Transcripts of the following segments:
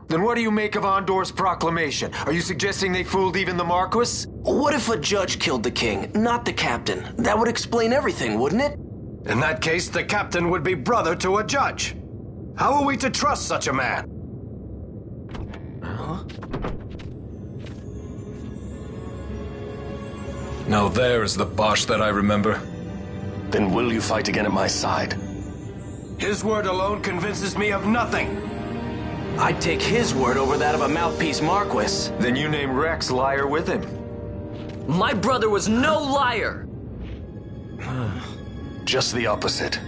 Then what do you make of Andor's proclamation? Are you suggesting they fooled even the Marquis? What if a judge killed the king, not the captain? That would explain everything, wouldn't it? In that case, the captain would be brother to a judge. How are we to trust such a man? Huh? Now there is the Bosch that I remember. Then will you fight again at my side? His word alone convinces me of nothing. I'd take his word over that of a mouthpiece Marquis. Then you name Rex liar with him. My brother was no liar! Just the opposite.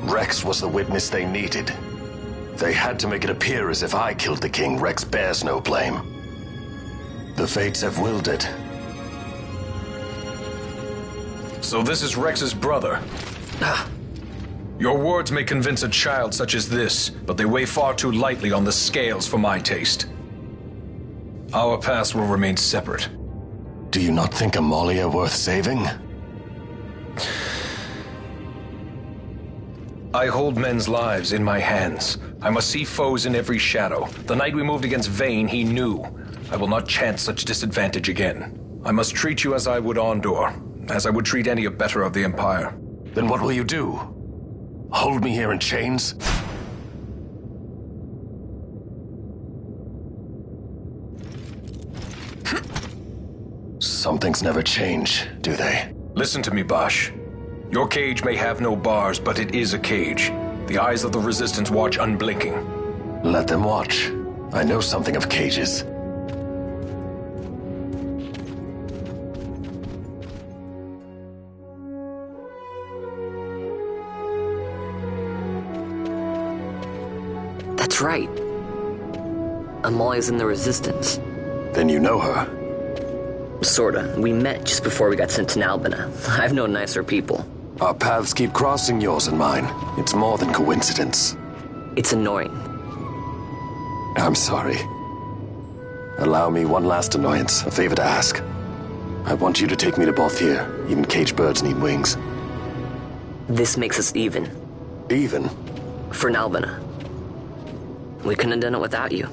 Rex was the witness they needed. They had to make it appear as if I killed the king. Rex bears no blame. The fates have willed it. So this is Rex's brother. Your words may convince a child such as this, but they weigh far too lightly on the scales for my taste. Our paths will remain separate. Do you not think Amalia worth saving? I hold men's lives in my hands. I must see foes in every shadow. The night we moved against Vayne, he knew. I will not chance such disadvantage again. I must treat you as I would Andor, as I would treat any abettor of the Empire. Then what will you do? Hold me here in chains? Some things never change, do they? Listen to me, Bosch. Your cage may have no bars, but it is a cage. The eyes of the Resistance watch unblinking. Let them watch. I know something of cages. That's right. Amalia's in the Resistance. Then you know her. Sorta. We met just before we got sent to Nalbina. I've known nicer people. Our paths keep crossing, yours and mine. It's more than coincidence. It's annoying. I'm sorry. Allow me one last annoyance, a favor to ask. I want you to take me to Balthier. Even caged birds need wings. This makes us even. Even? For Nalbina. We couldn't have done it without you.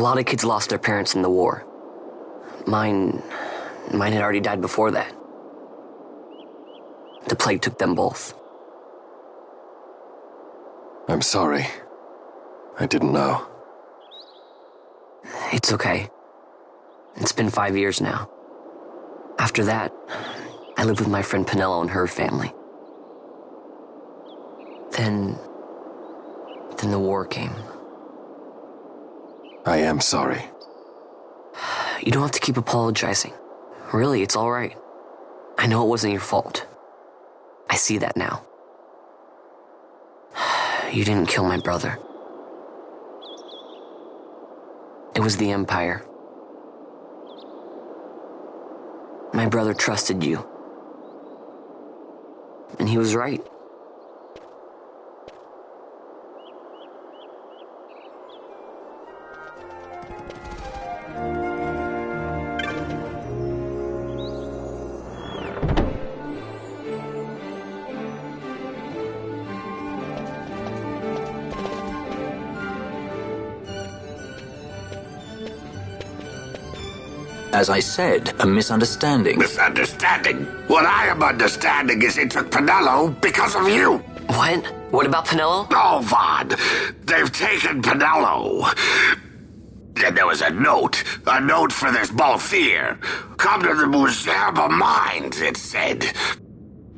lot of kids lost their parents in the war. Mine had already died before that. The plague took them both. I'm sorry. I didn't know. It's okay. It's been 5 years now. After that, I lived with my friend Pinello and her family. Then the war came. I am sorry. You don't have to keep apologizing. Really, it's all right. I know it wasn't your fault. I see that now. You didn't kill my brother. It was the Empire. My brother trusted you. And he was right. As I said, a misunderstanding. Misunderstanding? What I am understanding is they took Pinello because of you. What? What about Pinello? Oh, Vaughn, they've taken Pinello. And there was a note for this Balthier. Come to the Muserba mines, it said.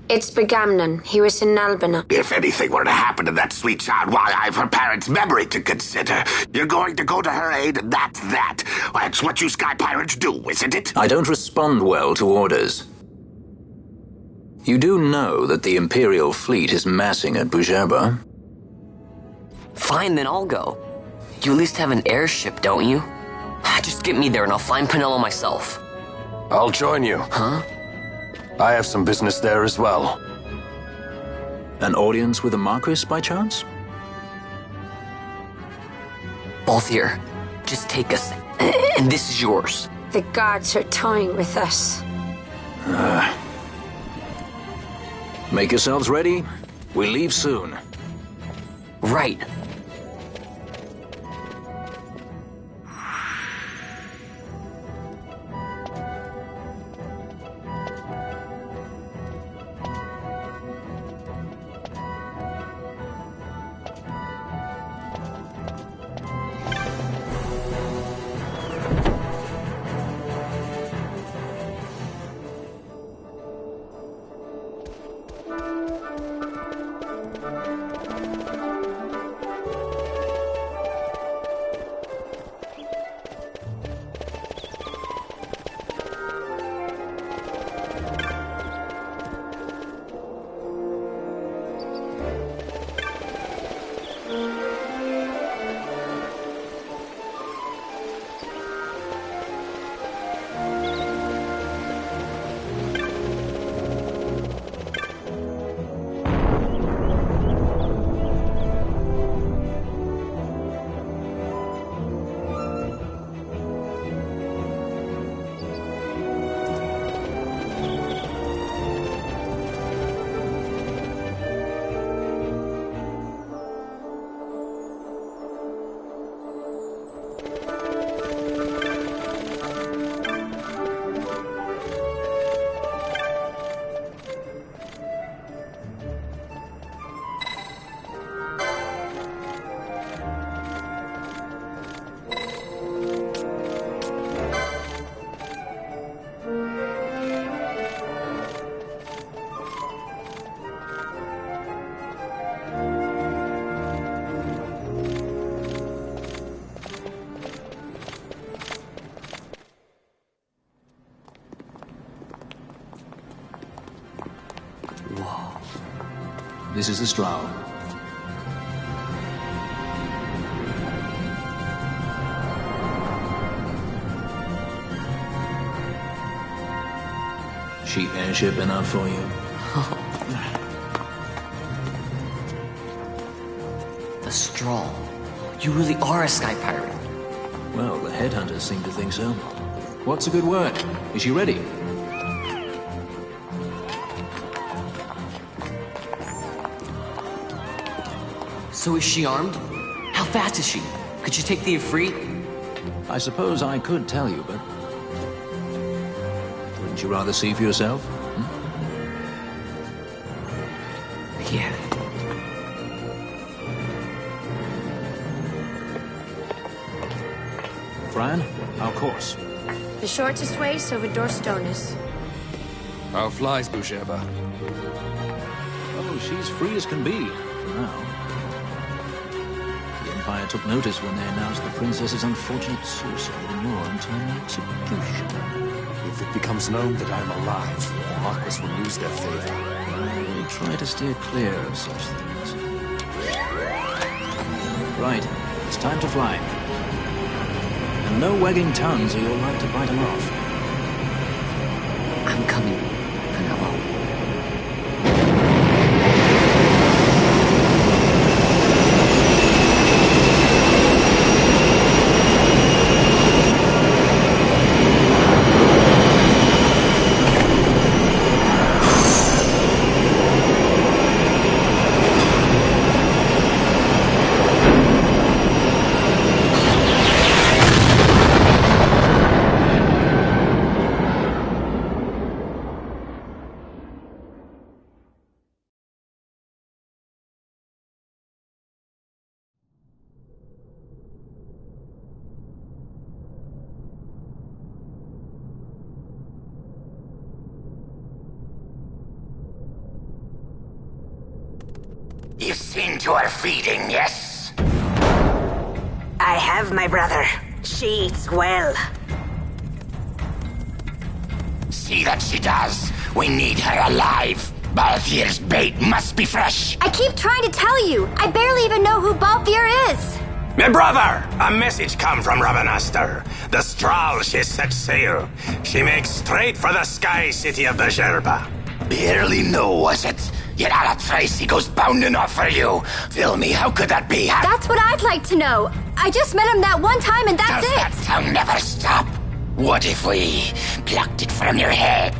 It's Begamnon. He was in Albina. If anything were to happen to that sweet child, why, I've her parents' memory to consider. You're going to go to her aid, and that's that. That's what you sky pirates do, isn't it? I don't respond well to orders. You do know that the Imperial fleet is massing at Bujerba? Fine, then I'll go. You at least have an airship, don't you? Just get me there and I'll find Pinello myself. I'll join you. Huh? I have some business there as well. An audience with the Marquis, by chance? Balthier, just take us, and this is yours. The gods are toying with us. Make yourselves ready. We leave soon. Right. This is the Stroud. Cheap airship enough for you? The Straw. You really are a sky pirate. Well, the headhunters seem to think so. What's a good word? Is she ready? So is she armed? How fast is she? Could she take the Ifrit? I suppose I could tell you, but... Wouldn't you rather see for yourself? Yeah. Fran, our course. The shortest way is over Dorstones. How flies Busheba? Oh, she's free as can be, for now. The Empire took notice when they announced the princess's unfortunate suicide and your untimely execution. If it becomes known that I'm alive, the Marquis will lose their favor. I will try to steer clear of such things. Right, it's time to fly. And no wagging tongues or you'll like to bite them off. I'm coming, Vanello. You've seen to her feeding, yes? I have, my brother. She eats well. See that she does. We need her alive. Balthier's bait must be fresh. I keep trying to tell you. I barely even know who Balthier is. My brother, a message come from Ravenaster. The Strahl, she set sail. She makes straight for the sky city of Bujerba. Barely know, was it? Yet Alatracy goes bounding off for you. Tell me, how could that be? That's what I'd like to know. I just met him that one time and that's Does it. that tongue never stop? What if we plucked it from your head?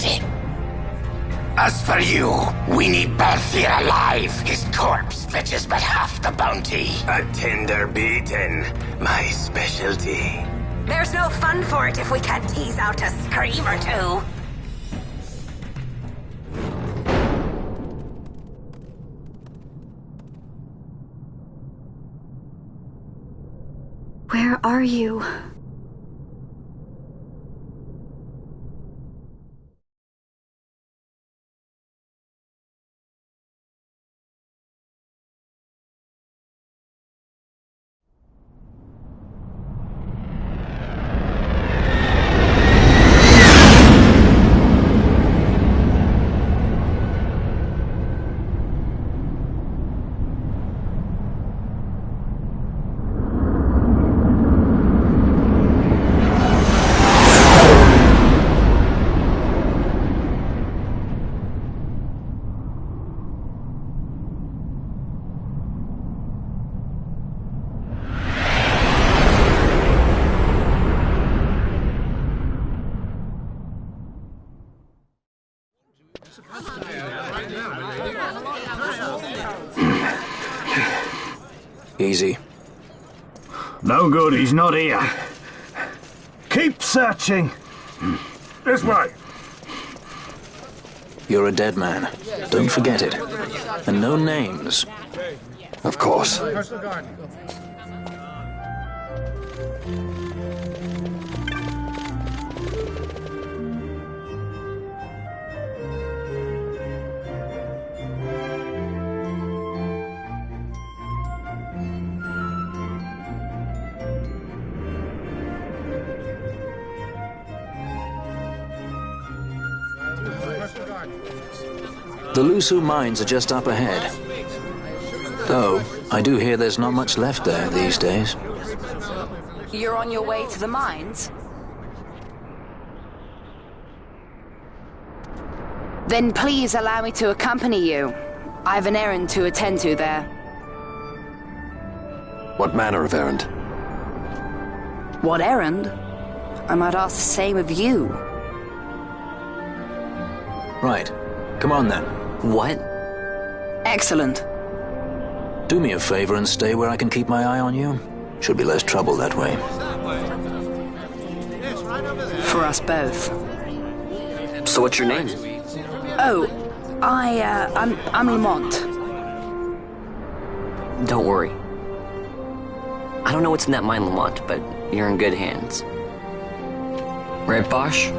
As for you, we need Balthier alive. His corpse fetches but half the bounty. A tender beaten, my specialty. There's no fun for it if we can't tease out a scream or two. Where are you? Easy. No good, he's not here. Keep searching. This way. You're a dead man. Don't forget it. And no names. Of course. The Lusu mines are just up ahead. Though, I do hear there's not much left there these days. You're on your way to the mines? Then please allow me to accompany you. I have an errand to attend to there. What manner of errand? What errand? I might ask the same of you. Right. Come on then. What? Excellent. Do me a favor and stay where I can keep my eye on you. Should be less trouble that way. for us both. So what's your name? Oh, I'm Lamont. Don't worry. I don't know what's in that mine, Lamont, but you're in good hands. Right, Bosch?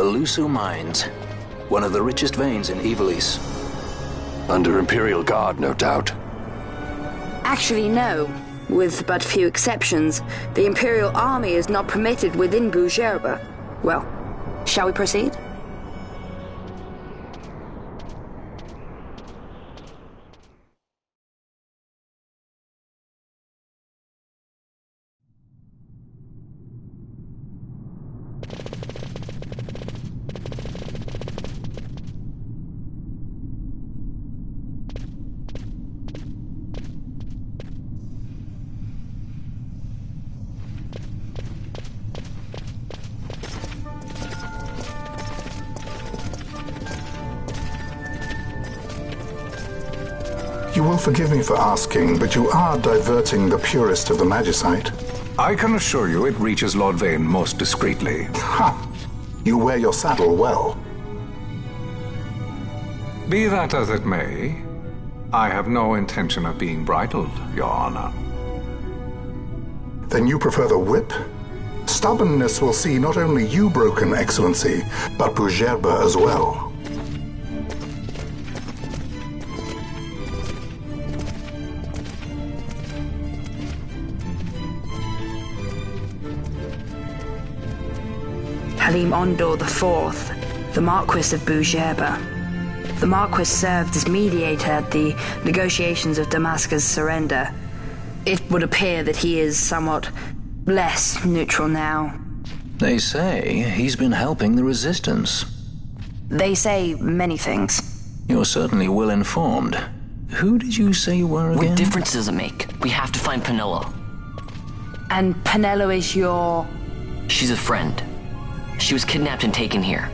The Lusu Mines, one of the richest veins in Ivalice. Under Imperial Guard, no doubt. Actually, no. With but few exceptions, the Imperial Army is not permitted within Bujerba. Well, shall we proceed? You will forgive me for asking, but you are diverting the purest of the Magicite. I can assure you it reaches Lord Vane most discreetly. Ha! You wear your saddle well. Be that as it may, I have no intention of being bridled, Your Honor. Then you prefer the whip? Stubbornness will see not only you broken, Excellency, but Bujerba as well. Halim Ondor IV, the Marquis of Bujerba. The Marquis served as mediator at the negotiations of Damascus' surrender. It would appear that he is somewhat less neutral now. They say he's been helping the resistance. They say many things. You're certainly well informed. Who did you say you were again? What difference does it make? We have to find Penelo. And Penelo is your... She's a friend. She was kidnapped and taken here.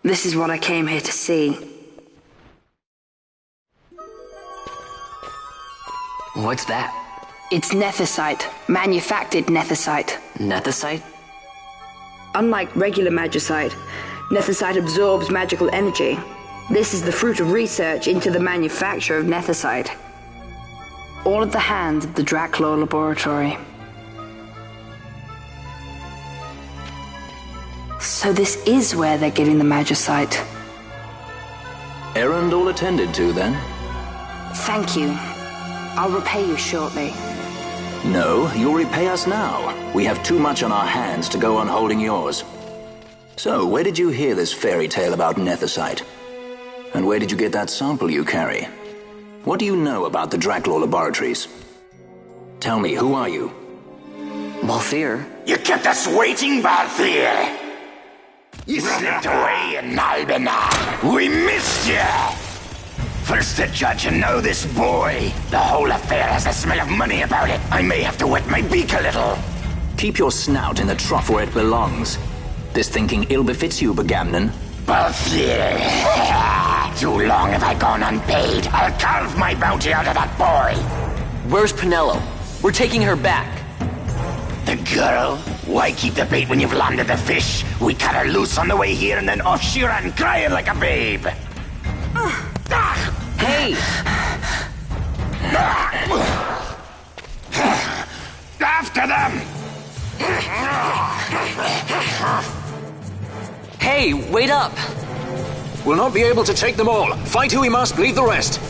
This is what I came here to see. What's that? It's nethicite. Manufactured nethicite. Nethicite? Unlike regular magicite, nethicite absorbs magical energy. This is the fruit of research into the manufacture of nethicite. All at the hands of the Draculaur Laboratory. So this is where they're getting the magicite. Errand all attended to, then? Thank you. I'll repay you shortly. No, you'll repay us now. We have too much on our hands to go on holding yours. So, where did you hear this fairy tale about nethicite? And where did you get that sample you carry? What do you know about the Draculaur Laboratories? Tell me, who are you? Balthier? You kept us waiting, Balthier! You slipped away in Albina! We missed you! First the judge and now this boy. The whole affair has a smell of money about it. I may have to wet my beak a little. Keep your snout in the trough where it belongs. This thinking ill befits you, Begamnon. Balthier! Too long have I gone unpaid. I'll carve my bounty out of that boy. Where's Penelo? We're taking her back. The girl? Why keep the bait when you've landed the fish? We cut her loose on the way here and then off she ran crying like a babe. Hey! After them! Hey, wait up! We'll not be able to take them all. Fight who we must, leave the rest.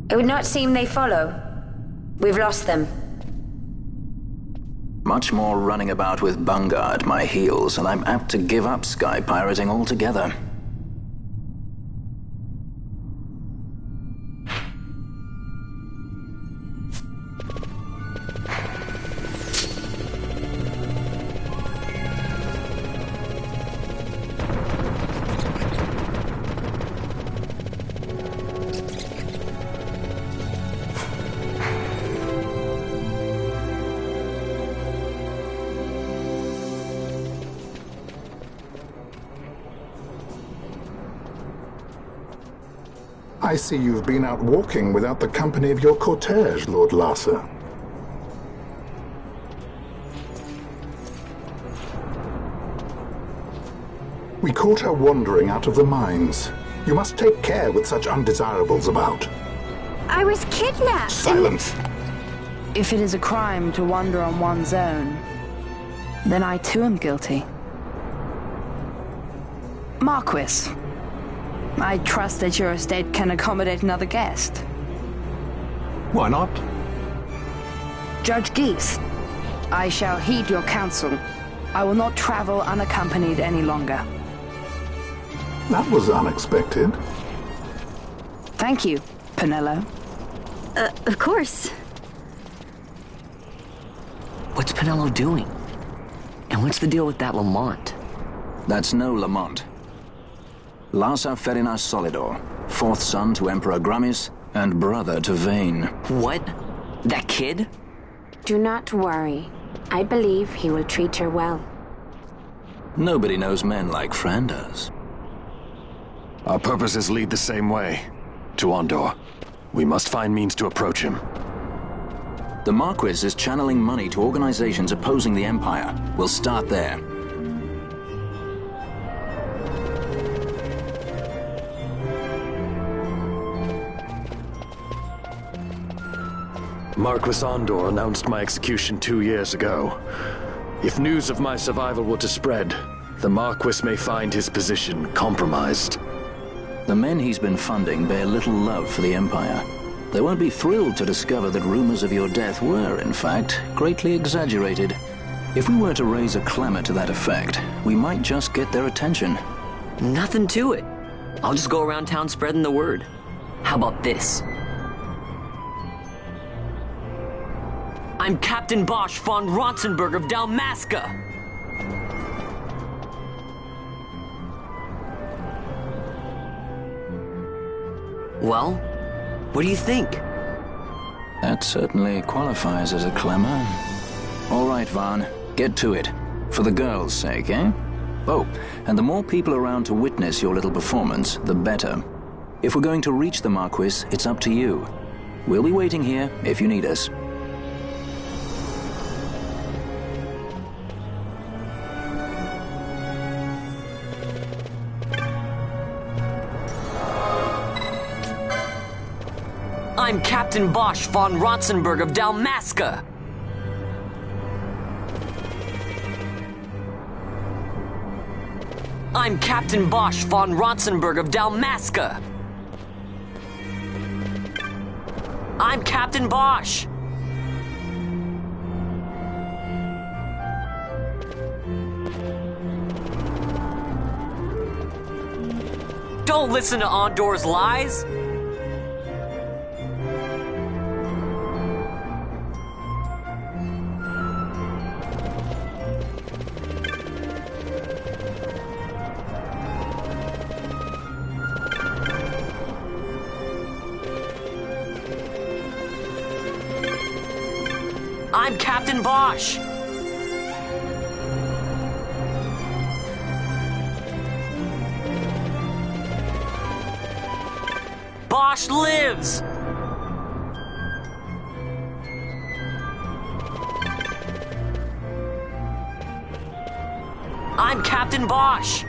It would not seem they follow. We've lost them. Much more running about with Bunga at my heels, and I'm apt to give up sky pirating altogether. I see you've been out walking without the company of your cortege, Lord Larsa. We caught her wandering out of the mines. You must take care with such undesirables about. I was kidnapped. Silence! If it is a crime to wander on one's own, then I too am guilty. Marquis, I trust that your estate can accommodate another guest. Why not? Judge Geese, I shall heed your counsel. I will not travel unaccompanied any longer. That was unexpected. Thank you, Penelo. Of course. What's Penelo doing? And what's the deal with that Lamont? That's no Lamont. Larsa Ferinas Solidor, fourth son to Emperor Grummis and brother to Vane. What? That kid? Do not worry. I believe he will treat her well. Nobody knows men like Fran does. Our purposes lead the same way, to Ondor. We must find means to approach him. The Marquis is channeling money to organizations opposing the Empire. We'll start there. Marquis Andor announced my execution 2 years ago. If news of my survival were to spread, the Marquis may find his position compromised. The men he's been funding bear little love for the Empire. They won't be thrilled to discover that rumors of your death were, in fact, greatly exaggerated. If we were to raise a clamor to that effect, we might just get their attention. Nothing to it. I'll just go around town spreading the word. How about this? I'm Captain Bosch von Ronsenberg of Dalmasca. Well, what do you think? That certainly qualifies as a clamor. All right, Vaughn, get to it. For the girls' sake, eh? Oh, and the more people around to witness your little performance, the better. If we're going to reach the Marquis, it's up to you. We'll be waiting here if you need us. I'm Captain Bosch von Ronsenberg of Dalmasca. I'm Captain Bosch von Ronsenberg of Dalmasca. I'm Captain Bosch. Don't listen to Andor's lies. I'm Captain Bosch. Bosch lives. I'm Captain Bosch.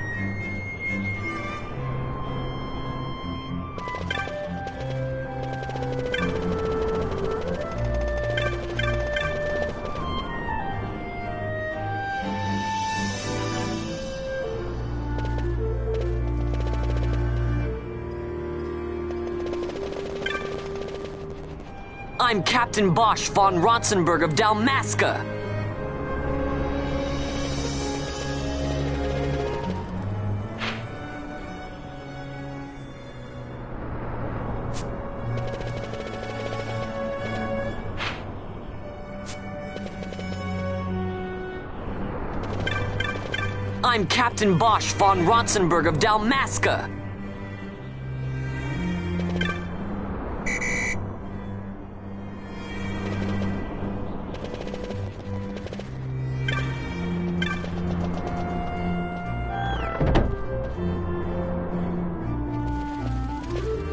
I'm Captain Bosch von Ronsenberg of Dalmasca. I'm Captain Bosch von Ronsenberg of Dalmasca.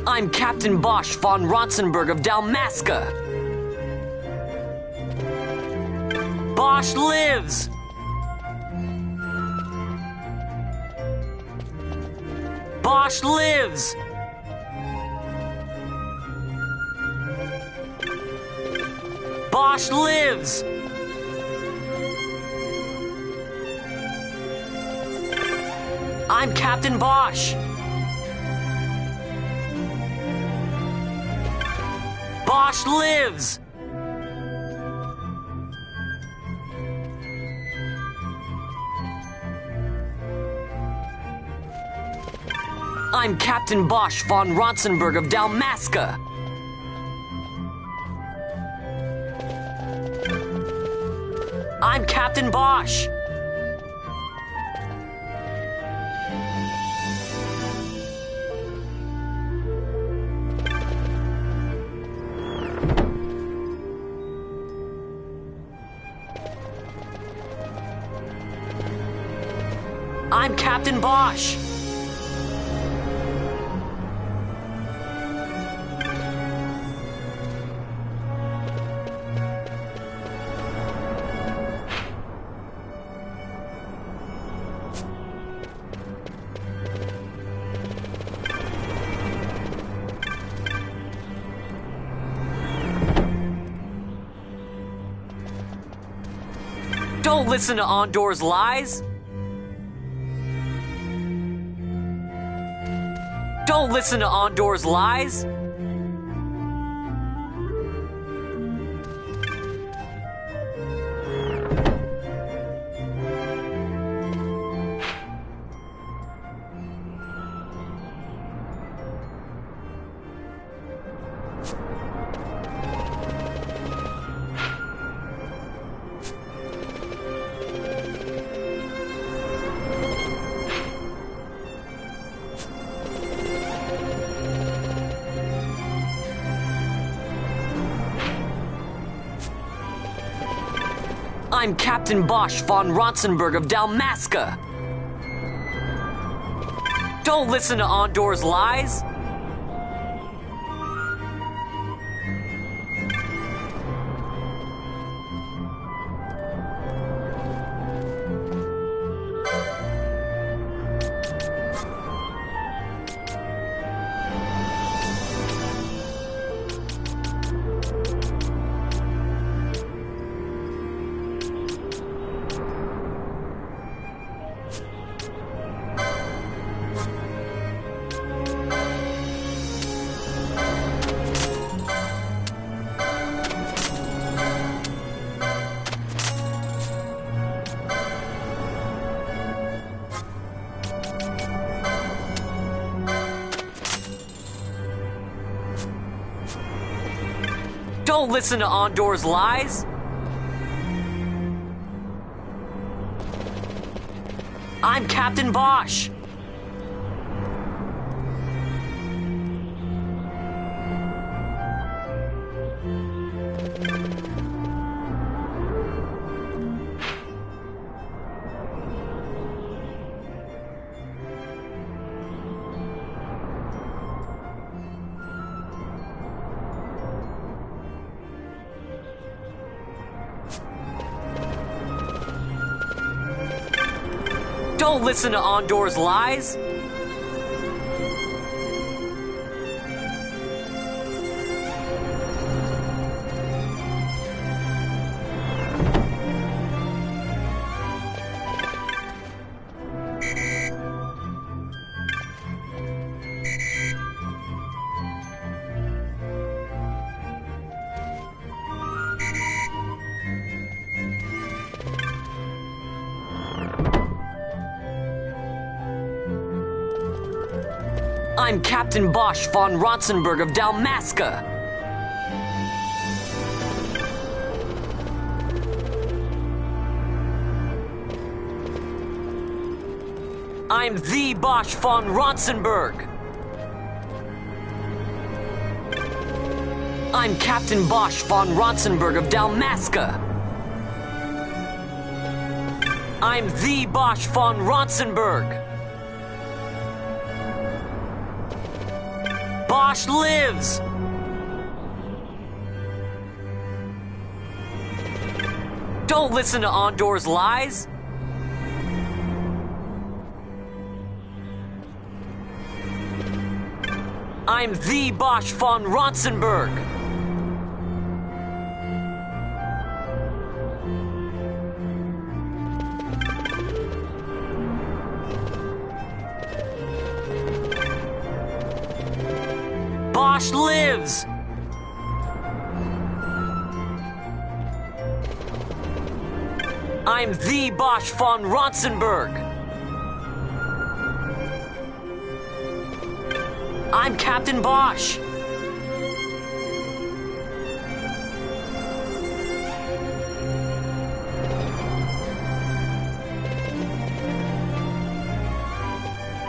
I'm Captain Bosch von Ronsenberg of Dalmasca. Bosch lives! Bosch lives! Bosch lives! I'm Captain Bosch. Bosch lives! I'm Captain Bosch von Ronsenberg of Dalmasca. I'm Captain Bosch. I'm Captain Bosch. Don't listen to Ondor's lies! Don't listen to Ondor's lies! I'm Captain Bosch von Ronsenberg of Dalmasca. Don't listen to Ondor's lies. Don't listen to Ondor's lies. I'm Captain Bosch. Don't listen to Ondor's lies. I'm Captain Bosch von Ronsenberg of Dalmasca. I'm the Bosch von Ronsenberg. I'm Captain Bosch von Ronsenberg of Dalmasca. I'm the Bosch von Ronsenberg. Bosch lives! Don't listen to Ondor's lies. I'm the Bosch von Ronsenberg. Bosch lives! I'm the Bosch von Ronsenberg. I'm Captain Bosch.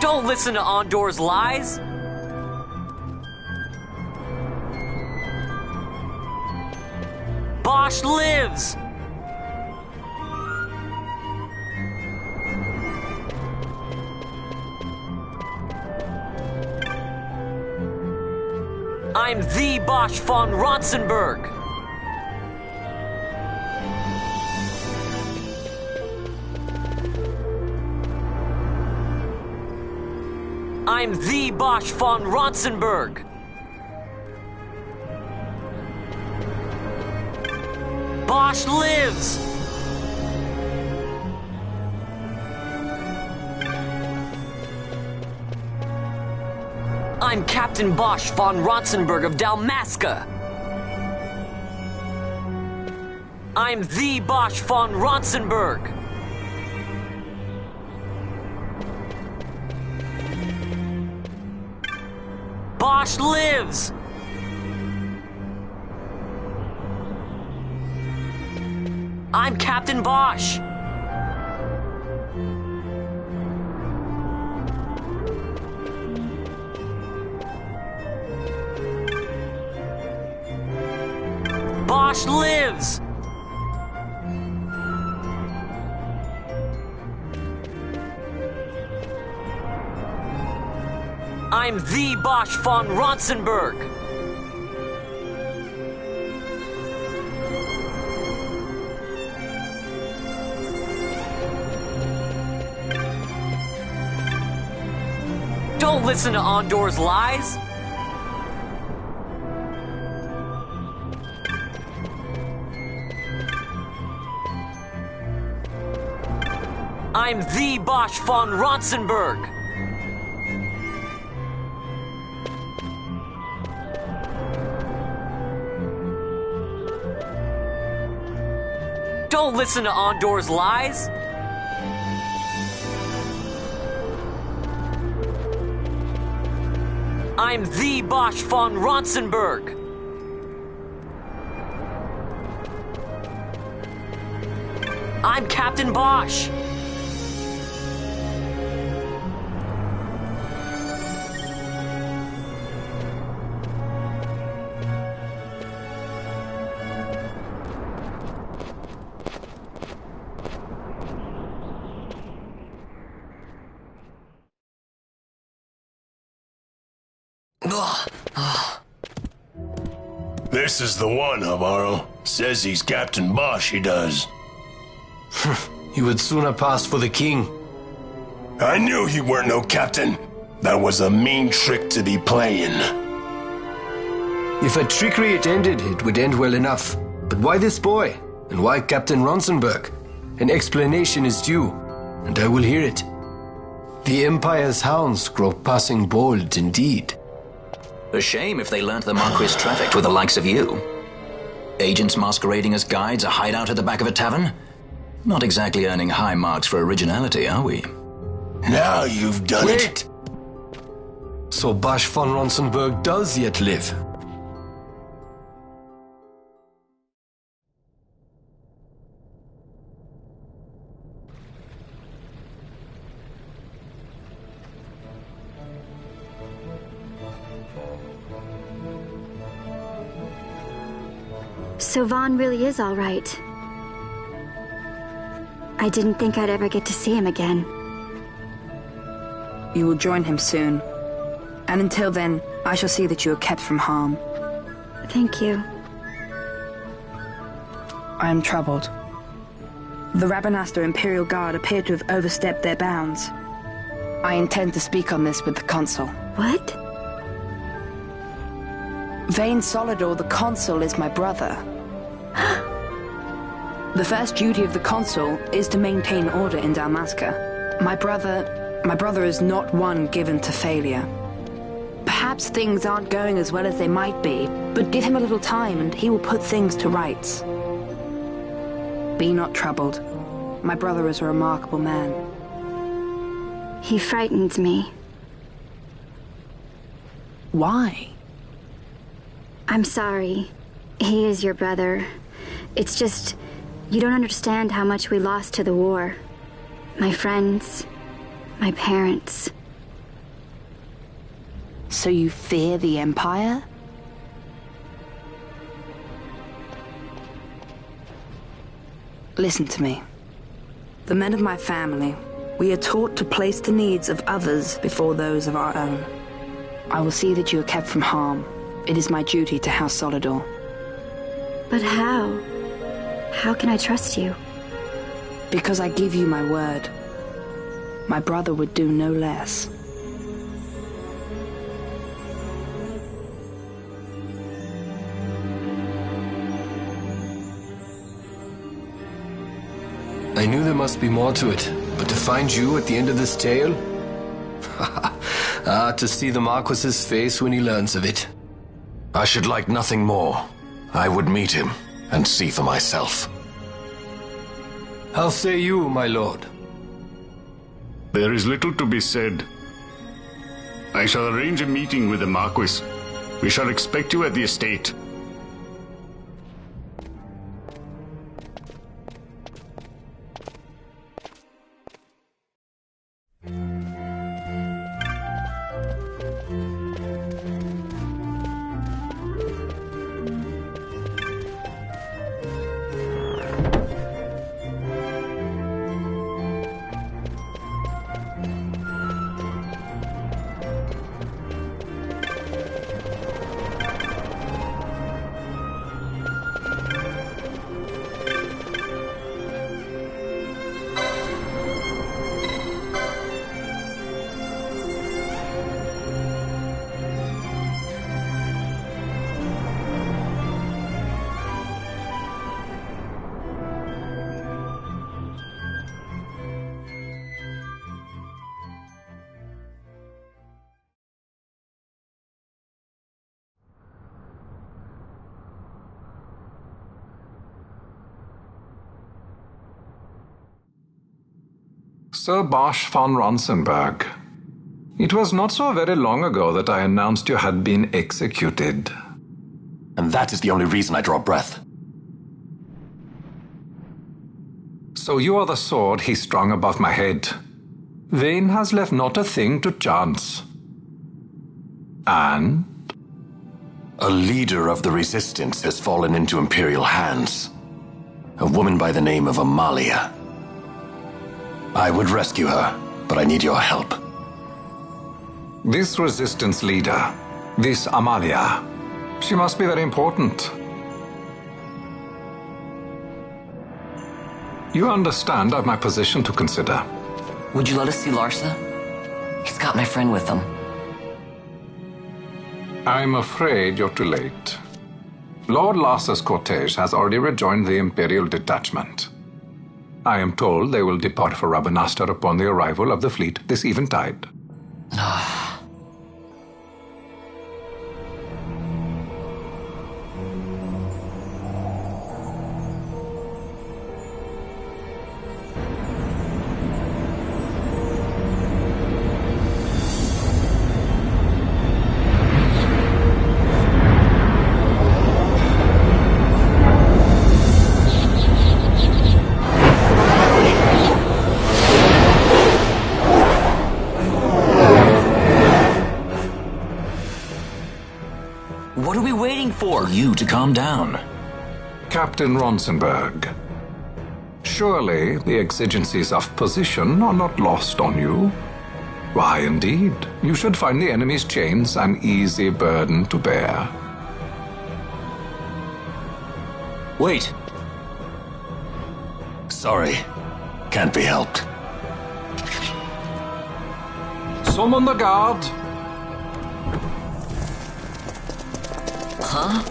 Don't listen to Ondor's lies. Bosch lives! I'm the Bosch von Ronsenberg. I'm the Bosch von Ronsenberg. Bosch lives! I'm Captain Bosch von Ronsenberg of Dalmasca. I'm the Bosch von Ronsenberg. Bosch lives! I'm Captain Bosch. Bosch lives! I'm the Bosch von Ronsenberg. Don't listen to Ondor's lies. I'm the Bosch von Ronsenberg. Don't listen to Ondor's lies. I'm the Bosch von Ronsenberg. I'm Captain Bosch. This is the one, Amaro. Says he's Captain Bosch, he does. He would sooner pass for the king. I knew he weren't no captain. That was a mean trick to be playing. If a trickery it ended, it would end well enough. But why this boy? And why Captain Ronsenberg? An explanation is due, and I will hear it. The Empire's hounds grow passing bold indeed. A shame if they learnt the Marquis trafficked with the likes of you. Agents masquerading as guides, a hideout at the back of a tavern? Not exactly earning high marks for originality, are we? Now you've done it. Wait! So Bosch von Ronsenberg does yet live. So Vaughn really is all right. I didn't think I'd ever get to see him again. You will join him soon. And until then, I shall see that you are kept from harm. Thank you. I am troubled. The Rabanastre Imperial Guard appear to have overstepped their bounds. I intend to speak on this with the Consul. What? Vane Solidor, the Consul, is my brother. The first duty of the Consul is to maintain order in Dalmasca. My brother is not one given to failure. Perhaps things aren't going as well as they might be, but give him a little time and he will put things to rights. Be not troubled. My brother is a remarkable man. He frightens me. Why? I'm sorry. He is your brother. It's just, you don't understand how much we lost to the war. My friends, my parents. So you fear the Empire? Listen to me. The men of my family, we are taught to place the needs of others before those of our own. I will see that you are kept from harm. It is my duty to House Solidor. But how? How can I trust you? Because I give you my word. My brother would do no less. I knew there must be more to it, but to find you at the end of this tale? To see the Marquis's face when he learns of it. I should like nothing more. I would meet him and see for myself. How say you, my lord? There is little to be said. I shall arrange a meeting with the Marquis. We shall expect you at the estate. Sir Bosch von Ronsenberg, it was not so very long ago that I announced you had been executed. And that is the only reason I draw breath. So you are the sword he strung above my head. Vane has left not a thing to chance. And? A leader of the resistance has fallen into Imperial hands. A woman by the name of Amalia. I would rescue her, but I need your help. This resistance leader, this Amalia, she must be very important. You understand I've my position to consider. Would you let us see Larsa? He's got my friend with him. I'm afraid you're too late. Lord Larsa's cortege has already rejoined the Imperial detachment. I am told they will depart for Rabanastre upon the arrival of the fleet this eventide. What are we waiting for? You to calm down. Captain Ronsenberg, surely the exigencies of position are not lost on you. Why, indeed, you should find the enemy's chains an easy burden to bear. Wait. Sorry. Can't be helped. Summon the guard. Huh?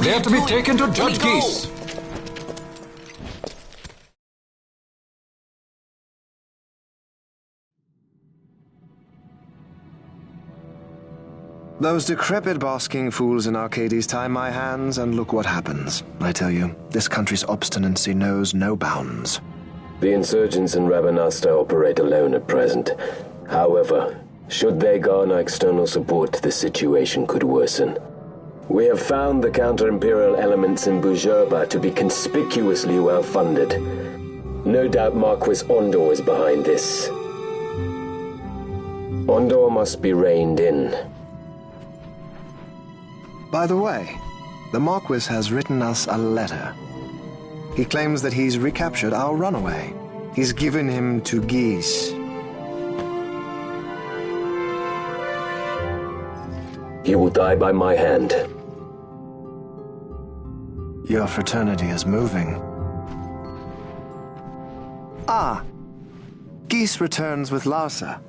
They are to be taken to Judge Geese. Those decrepit basking fools in Arcades tie my hands, and look what happens. I tell you, this country's obstinacy knows no bounds. The insurgents in Rabanastre operate alone at present. However, should they garner external support, the situation could worsen. We have found the counter-imperial elements in Bujerba to be conspicuously well-funded. No doubt Marquis Ondor is behind this. Ondor must be reined in. By the way, the Marquis has written us a letter. He claims that he's recaptured our runaway. He's given him to Geese. He will die by my hand. Your fraternity is moving. Ah! Geese returns with Larsa.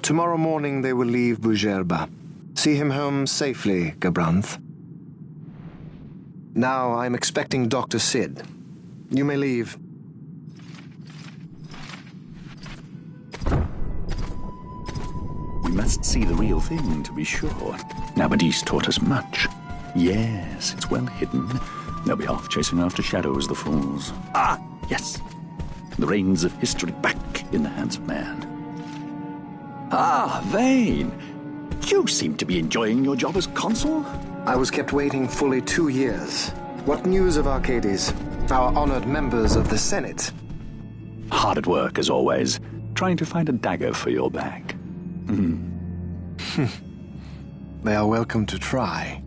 Tomorrow morning they will leave Bujerba. See him home safely, Gabranth. Now I'm expecting Dr. Sid. You may leave. We must see the real thing to be sure. Nabadis taught us much. Yes, it's well hidden. They'll be off chasing after shadows, the fools. Ah, yes. The reins of history back in the hands of man. Ah, Vane. You seem to be enjoying your job as consul? I was kept waiting fully 2 years. What news of Arcades? Our honored members of the Senate? Hard at work, as always, trying to find a dagger for your back. They are welcome to try.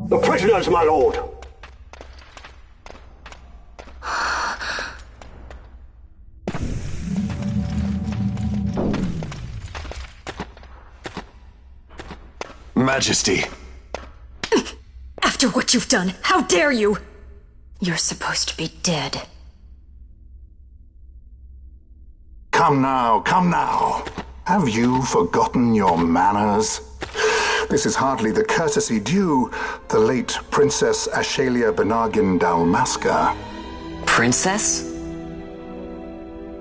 The prisoners, my lord! Majesty. After what you've done, how dare you? You're supposed to be dead. Come now, come now. Have you forgotten your manners? This is hardly the courtesy due the late Princess Ashalia Benargin Dalmasca. Princess?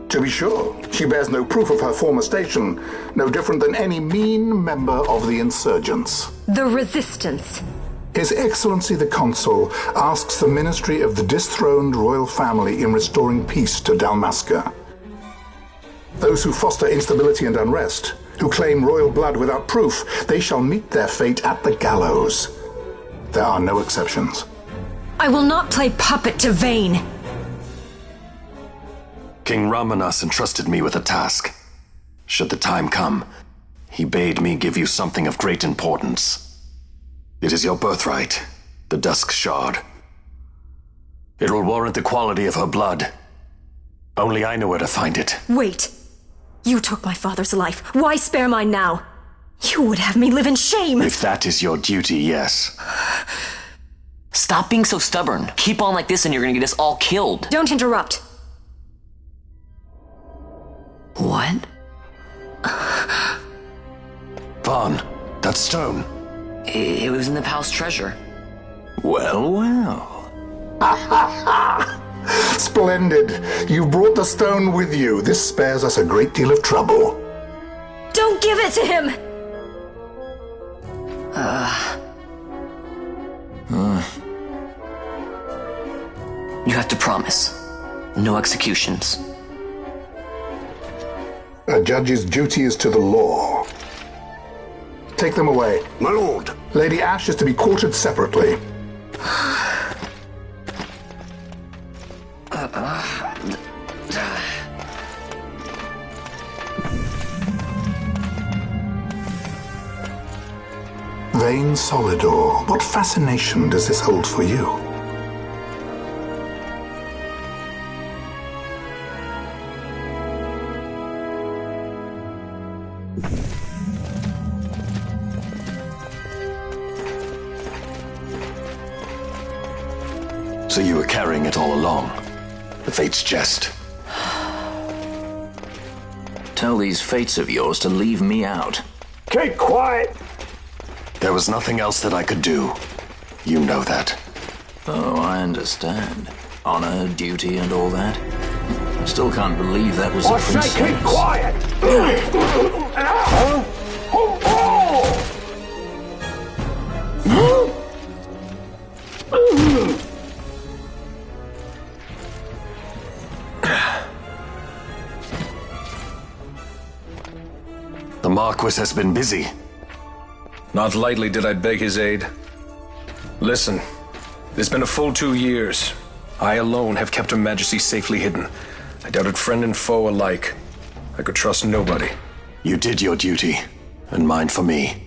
To be sure, she bears no proof of her former station, no different than any mean member of the insurgents. The Resistance. His Excellency the Consul asks the ministry of the dethroned royal family in restoring peace to Dalmasca. Those who foster instability and unrest, who claim royal blood without proof, they shall meet their fate at the gallows. There are no exceptions. I will not play puppet to Vane. King Ramanas entrusted me with a task. Should the time come, he bade me give you something of great importance. It is your birthright, the Dusk Shard. It will warrant the quality of her blood. Only I know where to find it. Wait. You took my father's life. Why spare mine now? You would have me live in shame. If that is your duty, yes. Stop being so stubborn. Keep on like this and you're gonna get us all killed. Don't interrupt. What? Vaughn, that stone. It was in the palace treasure. Well, well. Splendid. You brought the stone with you. This spares us a great deal of trouble. Don't give it to him! You have to promise. No executions. A judge's duty is to the law. Take them away. My lord. Lady Ash is to be quartered separately. Vane Solidor, what fascination does this hold for you? So you were carrying it all along? The Fate's jest. Tell these fates of yours to leave me out. Keep quiet! There was nothing else that I could do. You know that. Oh, I understand. Honor, duty, and all that. I still can't believe that was a princess. I say keep quiet! Marquis has been busy. Not lightly did I beg his aid. Listen, it's been a full 2 years. I alone have kept Her Majesty safely hidden. I doubted friend and foe alike. I could trust nobody. You did your duty, and mine for me.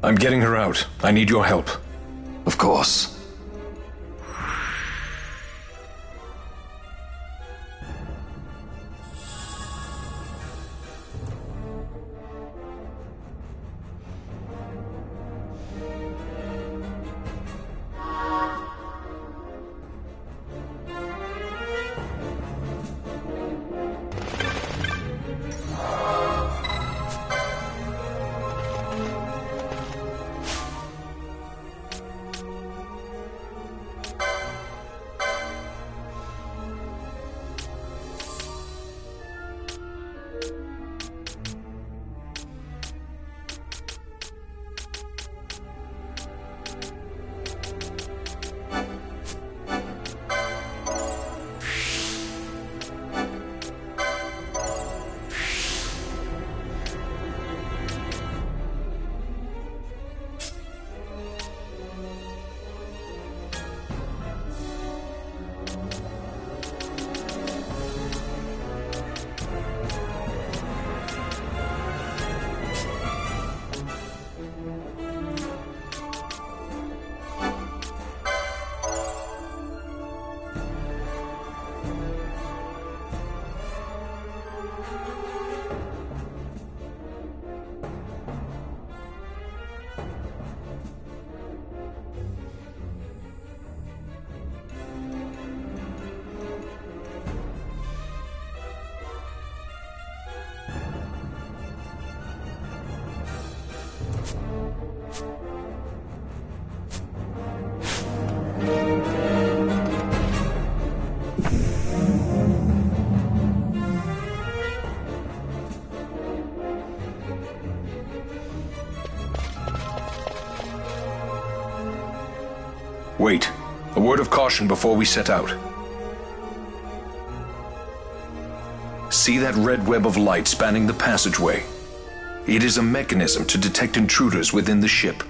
I'm getting her out. I need your help. Of course. Wait. A word of caution before we set out. See that red web of light spanning the passageway? It is a mechanism to detect intruders within the ship.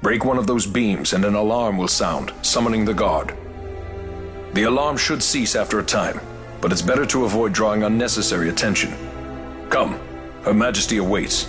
Break one of those beams and an alarm will sound, summoning the guard. The alarm should cease after a time, but it's better to avoid drawing unnecessary attention. Come, Her Majesty awaits.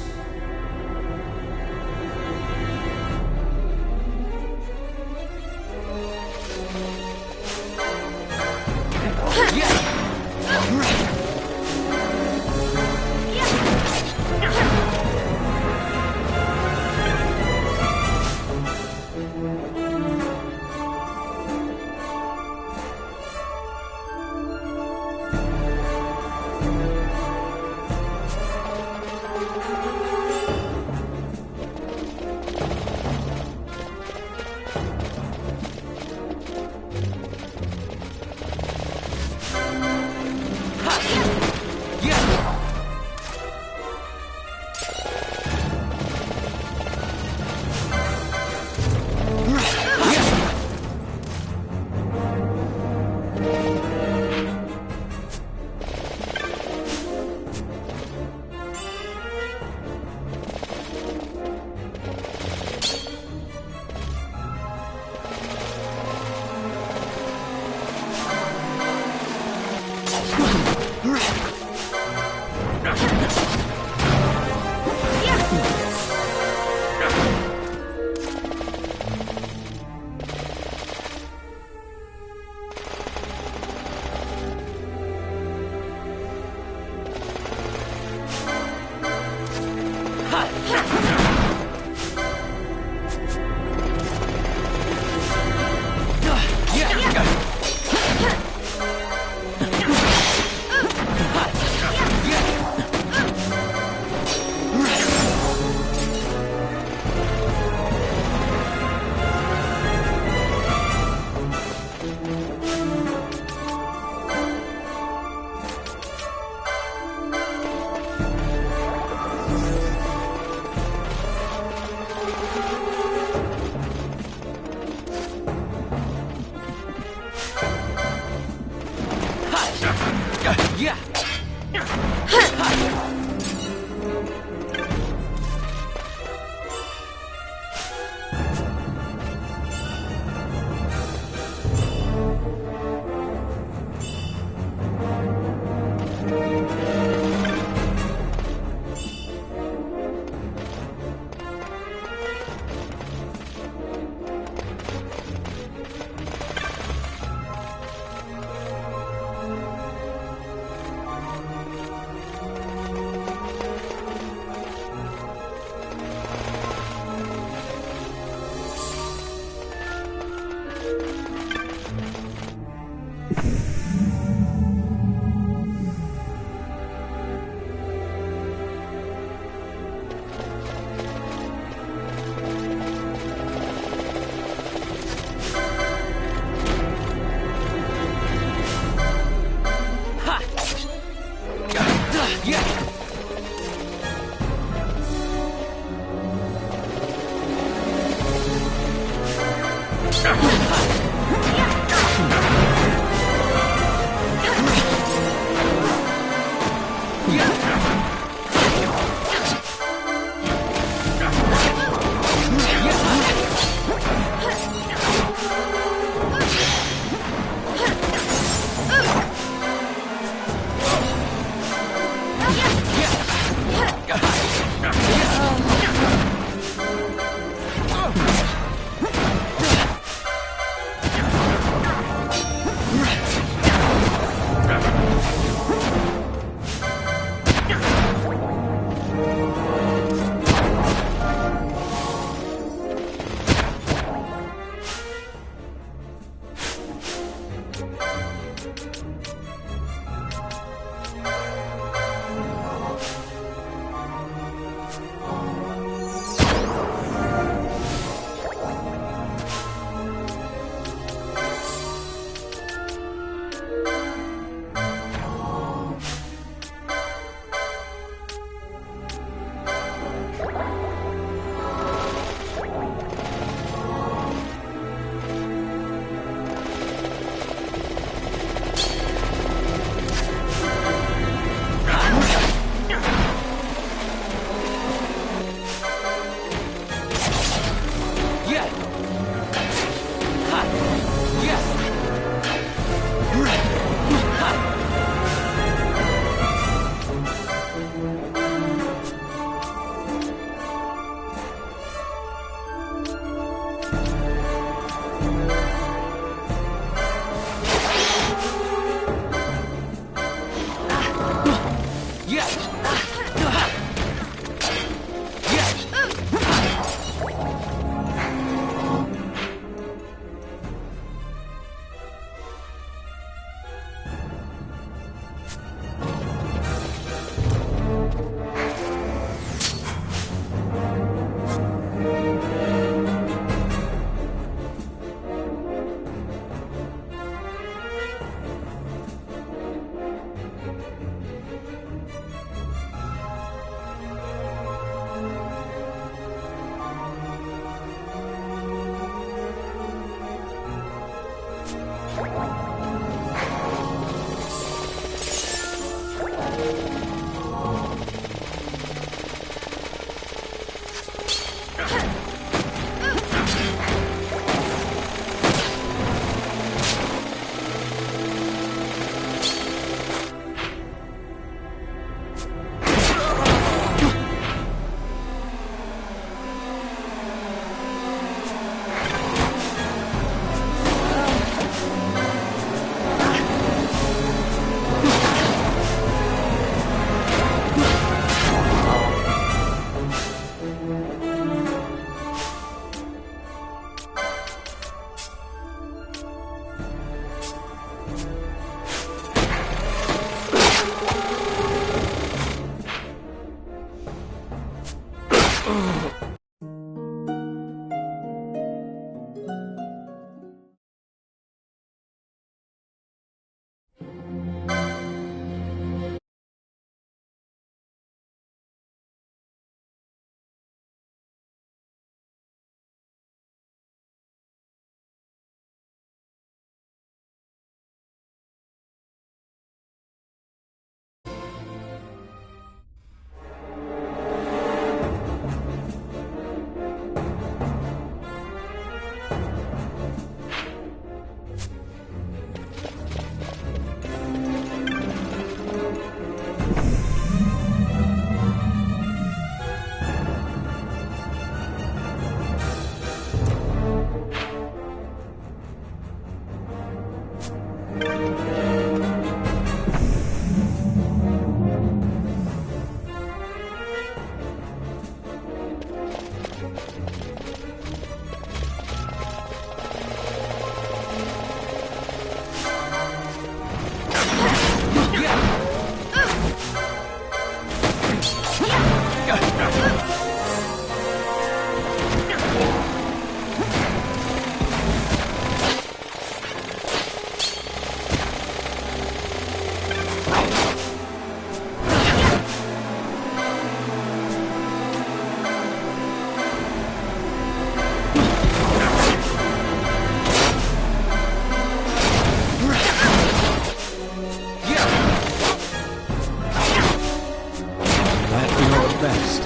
best.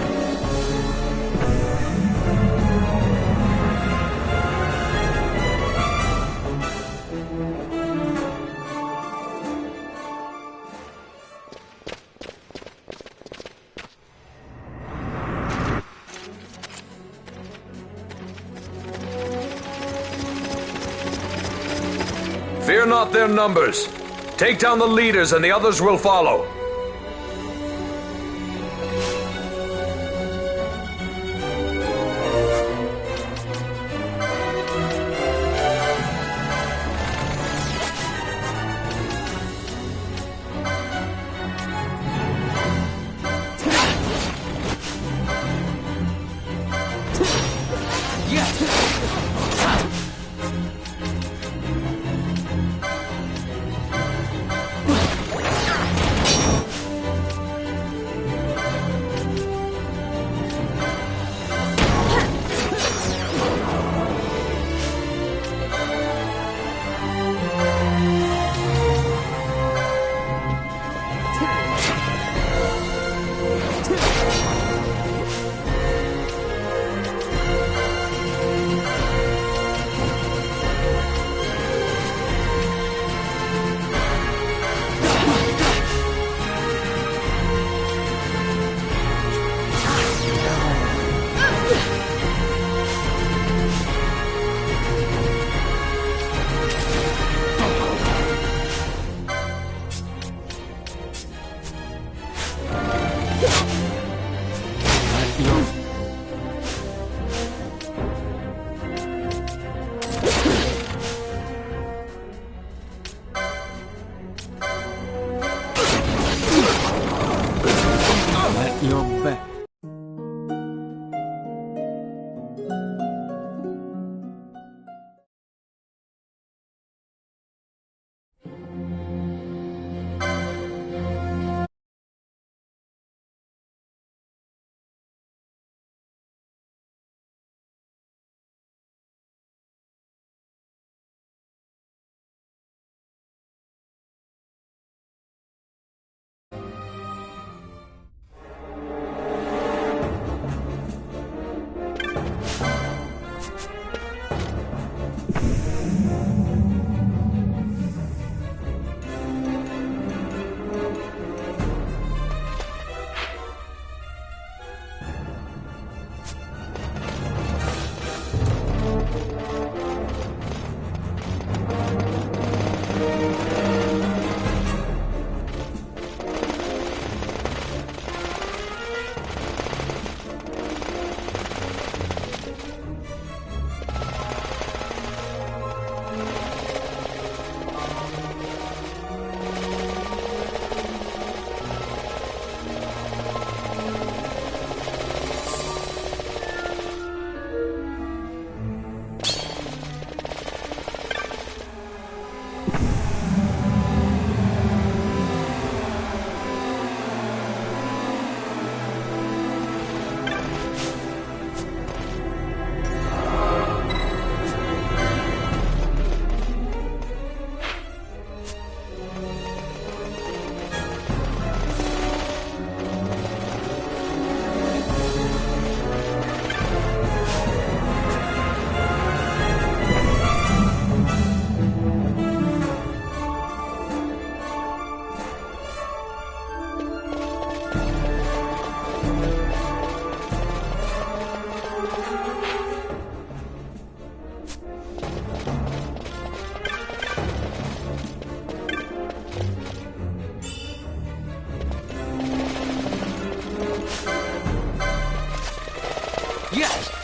Fear not their numbers. Take down the leaders and the others will follow. Yes!